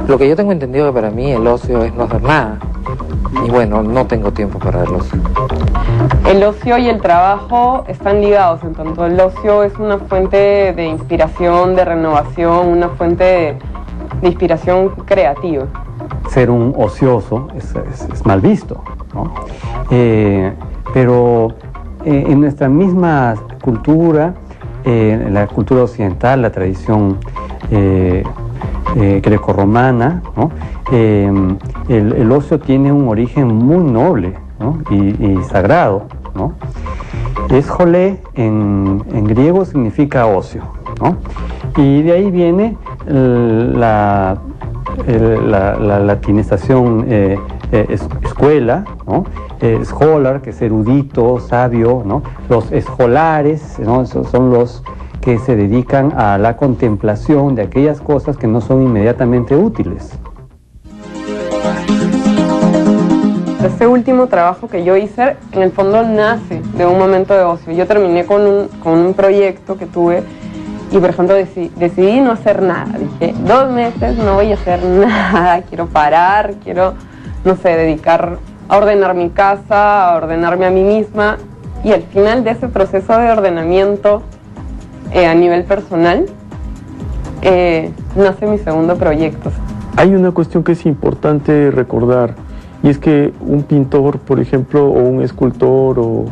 Lo que yo tengo entendido que para mí el ocio es no hacer nada. Y bueno, no tengo tiempo para el ocio. El ocio y el trabajo están ligados, en tanto el ocio es una fuente de inspiración, de renovación, una fuente de inspiración creativa. Ser un ocioso es mal visto, ¿no? Pero en nuestra misma cultura, en la cultura occidental, la tradición grecorromana, ¿no? El ocio tiene un origen muy noble, ¿no? y sagrado, ¿no? Esjolé en griego significa ocio, ¿no? Y de ahí viene la latinización escuela, ¿no? Scholar, que es erudito, sabio, ¿no? Los escolares, ¿no? Son los que se dedican a la contemplación de aquellas cosas que no son inmediatamente útiles. Este último trabajo que yo hice, en el fondo nace de un momento de ocio. Yo terminé con un proyecto que tuve y, por ejemplo, decidí no hacer nada. Dije, 2 meses no voy a hacer nada, quiero parar, quiero, no sé, dedicar a ordenar mi casa, a ordenarme a mí misma. Y al final de ese proceso de ordenamiento a nivel personal, nace mi segundo proyecto. Hay una cuestión que es importante recordar, y es que un pintor, por ejemplo, o un escultor, o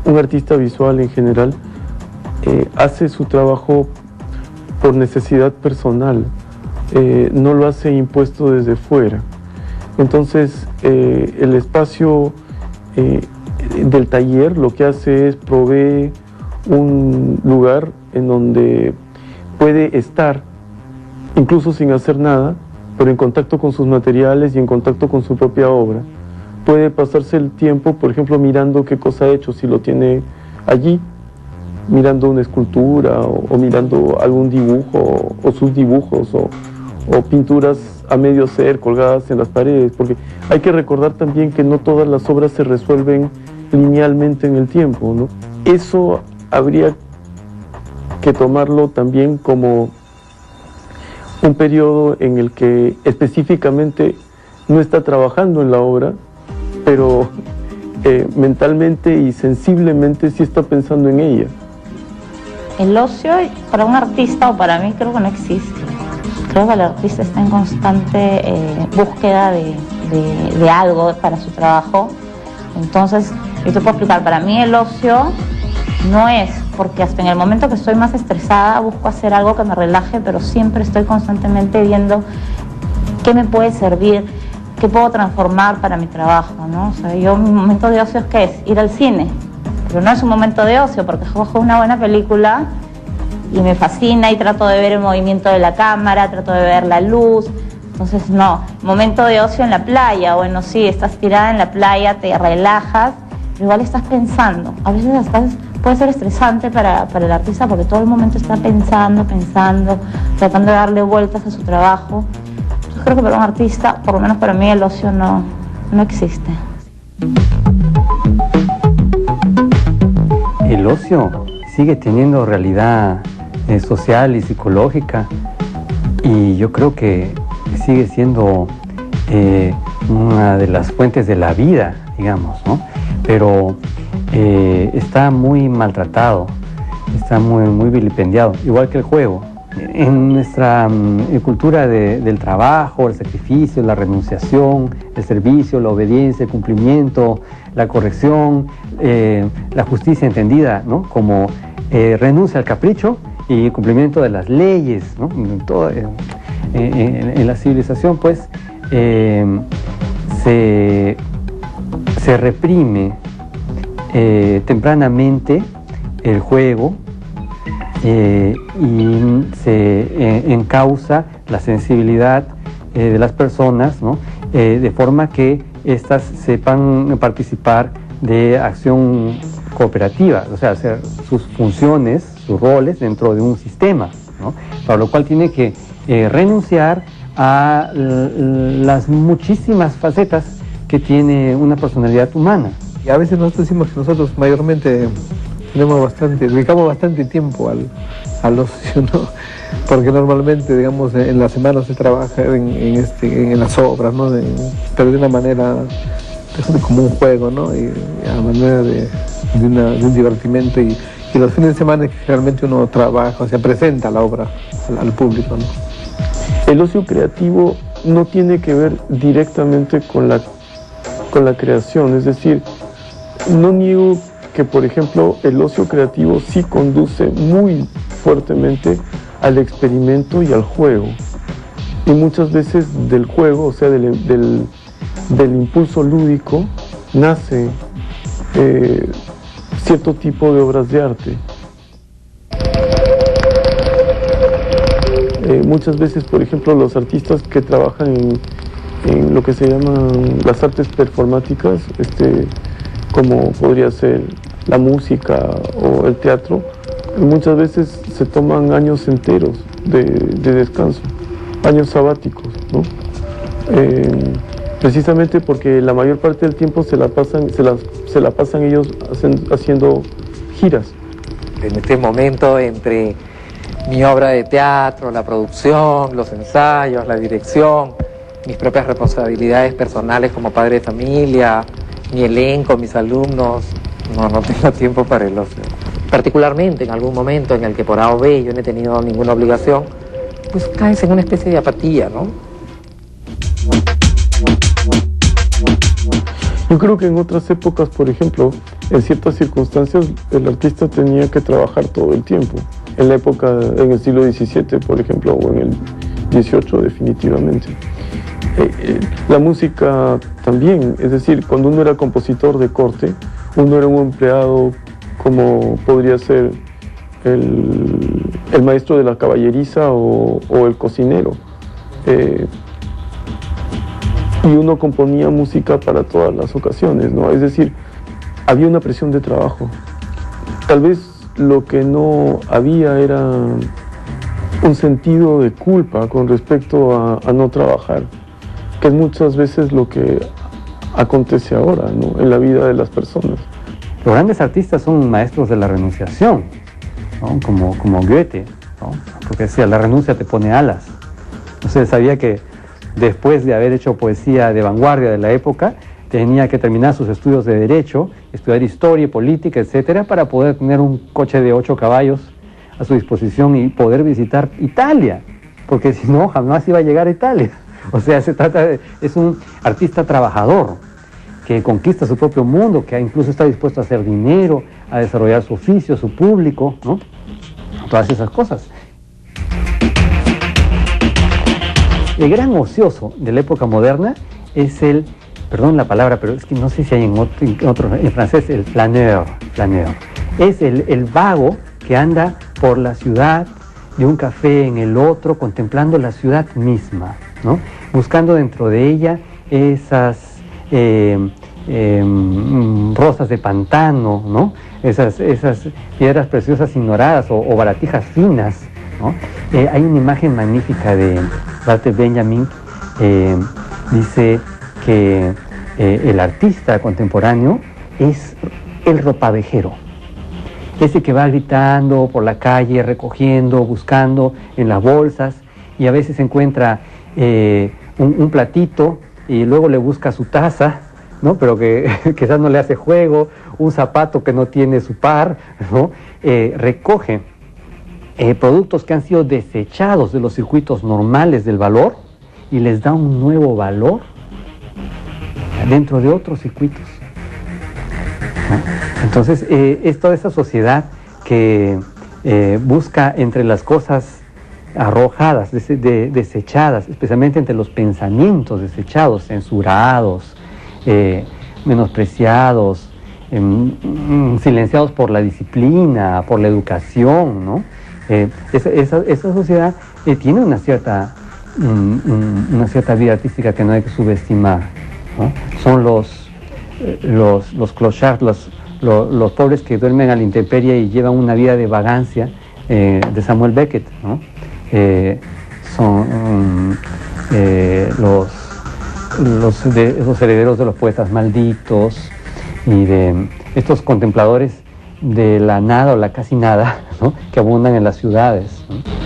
un artista visual en general, hace su trabajo por necesidad personal, no lo hace impuesto desde fuera. Entonces, el espacio del taller lo que hace es proveer un lugar en donde puede estar, incluso sin hacer nada, pero en contacto con sus materiales y en contacto con su propia obra. Puede pasarse el tiempo, por ejemplo, mirando qué cosa ha hecho, si lo tiene allí, mirando una escultura o mirando algún dibujo o sus dibujos o pinturas a medio ser colgadas en las paredes, porque hay que recordar también que no todas las obras se resuelven linealmente en el tiempo, ¿no? Eso habría que tomarlo también como un periodo en el que específicamente no está trabajando en la obra, pero mentalmente y sensiblemente sí está pensando en ella. El ocio para un artista, o para mí, creo que no existe. Creo que el artista está en constante búsqueda de algo para su trabajo. Entonces, yo te puedo explicar, para mí el ocio no es, porque hasta en el momento que estoy más estresada busco hacer algo que me relaje, pero siempre estoy constantemente viendo qué me puede servir, qué puedo transformar para mi trabajo, ¿no? O sea, yo, mi momento de ocio es ¿qué es? Ir al cine, pero no es un momento de ocio, porque cojo una buena película y me fascina y trato de ver el movimiento de la cámara, trato de ver la luz. Entonces, no, momento de ocio en la playa, bueno, sí, estás tirada en la playa, te relajas, pero igual estás pensando. A veces puede ser estresante para el artista porque todo el momento está pensando, tratando de darle vueltas a su trabajo. Yo creo que para un artista, por lo menos para mí, el ocio no existe. El ocio sigue teniendo realidad social y psicológica, y yo creo que sigue siendo una de las fuentes de la vida, digamos, ¿no? Pero está muy maltratado, está muy vilipendiado, igual que el juego. En nuestra cultura del trabajo, el sacrificio, la renunciación, el servicio, la obediencia, el cumplimiento, la corrección, la justicia entendida, ¿no? Como renuncia al capricho y cumplimiento de las leyes, ¿no? En la civilización, pues, se reprime tempranamente el juego y se encausa la sensibilidad de las personas, ¿no? De forma que éstas sepan participar de acción cooperativa, o sea, hacer sus funciones, sus roles dentro de un sistema, ¿no? Para lo cual tiene que renunciar a las muchísimas facetas que tiene una personalidad humana. Y a veces nosotros decimos que nosotros mayormente dedicamos bastante tiempo al ocio, ¿no? Porque normalmente, digamos, en la semana se trabaja en las obras, ¿no? Pero de una manera como un juego, ¿no? Y a manera de un divertimento, y los fines de semana es que realmente uno trabaja, o sea, presenta la obra al público, ¿no? El ocio creativo no tiene que ver directamente con la creación, es decir, no niego que, por ejemplo, el ocio creativo sí conduce muy fuertemente al experimento y al juego. Y muchas veces del juego, o sea, del impulso lúdico, nace cierto tipo de obras de arte. Muchas veces, por ejemplo, los artistas que trabajan en lo que se llaman las artes performáticas, como podría ser la música o el teatro, muchas veces se toman años enteros de descanso, años sabáticos, ¿no? Precisamente porque la mayor parte del tiempo se la pasan ellos haciendo giras. En este momento entre mi obra de teatro, la producción, los ensayos, la dirección, mis propias responsabilidades personales como padre de familia, mi elenco, mis alumnos, no tengo tiempo para el ocio. Particularmente en algún momento en el que por A o B yo no he tenido ninguna obligación, pues caes en una especie de apatía, ¿no? Yo creo que en otras épocas, por ejemplo, en ciertas circunstancias, el artista tenía que trabajar todo el tiempo. En la época, en el siglo XVII, por ejemplo, o en el XVIII, definitivamente. La música también, es decir, cuando uno era compositor de corte, uno era un empleado como podría ser el maestro de la caballeriza o el cocinero. Y uno componía música para todas las ocasiones, ¿no? Es decir, había una presión de trabajo. Tal vez lo que no había era un sentido de culpa con respecto a no trabajar, que es muchas veces lo que acontece ahora, ¿no? En la vida de las personas. Los grandes artistas son maestros de la renunciación, ¿no? Como Goethe, ¿no? Porque decía, la renuncia te pone alas. Entonces sabía que después de haber hecho poesía de vanguardia de la época, tenía que terminar sus estudios de Derecho, estudiar Historia, Política, etcétera, para poder tener un coche de 8 caballos a su disposición y poder visitar Italia, porque si no, jamás iba a llegar a Italia. O sea, es un artista trabajador, que conquista su propio mundo, que incluso está dispuesto a hacer dinero, a desarrollar su oficio, su público, ¿no? Todas esas cosas. El gran ocioso de la época moderna es perdón la palabra, pero es que no sé si hay en francés, el flaneur. Es el vago que anda por la ciudad, de un café en el otro, contemplando la ciudad misma, ¿no? Buscando dentro de ella esas rosas de pantano, ¿no? Esas piedras preciosas ignoradas o baratijas finas, ¿no? Hay una imagen magnífica de Walter Benjamin, dice que el artista contemporáneo es el ropavejero, ese que va gritando por la calle, recogiendo, buscando en las bolsas, y a veces encuentra un platito y luego le busca su taza, ¿no? Pero que quizás no le hace juego, un zapato que no tiene su par, ¿no? Recoge productos que han sido desechados de los circuitos normales del valor y les da un nuevo valor dentro de otros circuitos, ¿no? Entonces, es toda esa sociedad que busca entre las cosas arrojadas, desechadas, especialmente entre los pensamientos desechados, censurados, menospreciados, silenciados por la disciplina, por la educación, ¿no? Esa sociedad tiene una cierta vida artística que no hay que subestimar, ¿no? Son los clochards, los pobres que duermen a la intemperie y llevan una vida de vagancia, de Samuel Beckett, ¿no? Son esos herederos de los poetas malditos y de estos contempladores de la nada o la casi nada, ¿no? Que abundan en las ciudades, ¿no?